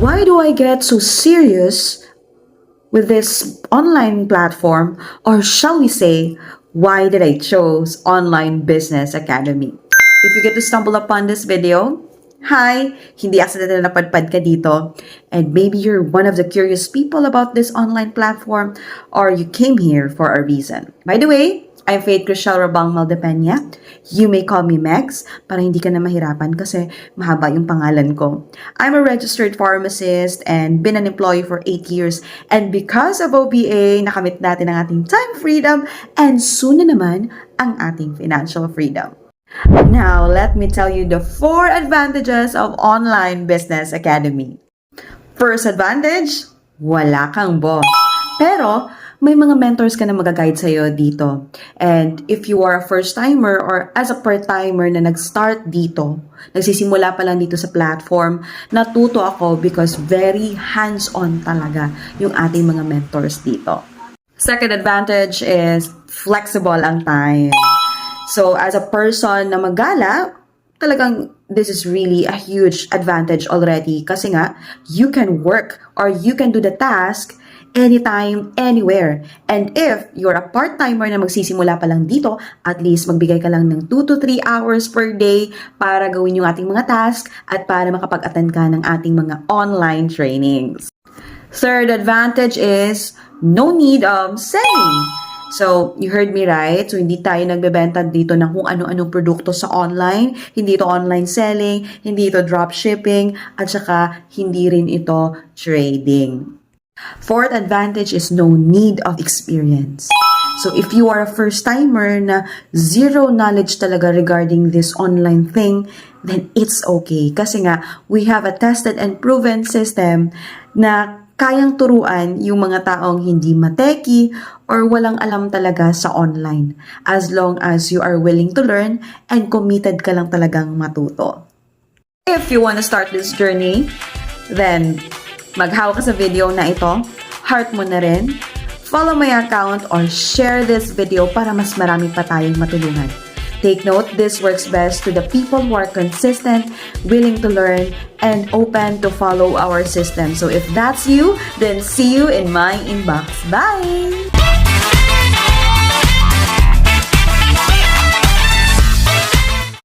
Why do I get so serious with this online platform, or shall we say, why did I choose Online Business Academy? If you get to stumble upon this video, hi! Hindi accidental na napadpad ka dito, and maybe you're one of the curious people about this online platform, or you came here for a reason. By the way, I'm Faith Cristial Rabang Maldepena. You may call me Megs para hindi ka na mahirapan kasi mahaba yung pangalan ko. I'm a registered pharmacist and been an employee for 8 years. And because of OBA, nakamit natin ang ating time freedom and soon na naman ang ating financial freedom. Now, let me tell you the 4 advantages of Online Business Academy. First advantage, wala kang boss. Pero, may mga mentors ka na mag-guide sa'yo dito. And if you are a first-timer or as a part-timer na nag-start dito, nagsisimula pa lang dito sa platform, natuto ako because very hands-on talaga yung ating mga mentors dito. Second advantage is flexible ang time. So, as a person na maggala, talagang this is really a huge advantage already kasi nga, you can work or you can do the task anytime, anywhere. And if you're a part-timer na magsisimula pa lang dito, at least magbigay ka lang ng 2 to 3 hours per day para gawin yung ating mga task at para makapag-attend ka ng ating mga online trainings. Third advantage is no need of selling. So, you heard me right? So, hindi tayo nagbebenta dito ng kung ano-anong produkto sa online. Hindi ito online selling, hindi ito dropshipping, at saka hindi rin ito trading. Fourth advantage is no need of experience. So, if you are a first-timer na zero knowledge talaga regarding this online thing, then it's okay. Kasi nga, we have a tested and proven system na kayang turuan yung mga taong hindi mateki or walang alam talaga sa online. As long as you are willing to learn and committed ka lang talagang matuto. If you want to start this journey, then maghawak ka sa video na ito, heart mo na rin, follow my account or share this video para mas marami pa tayong matulungan. Take note, this works best to the people who are consistent, willing to learn, and open to follow our system. So if that's you, then see you in my inbox. Bye!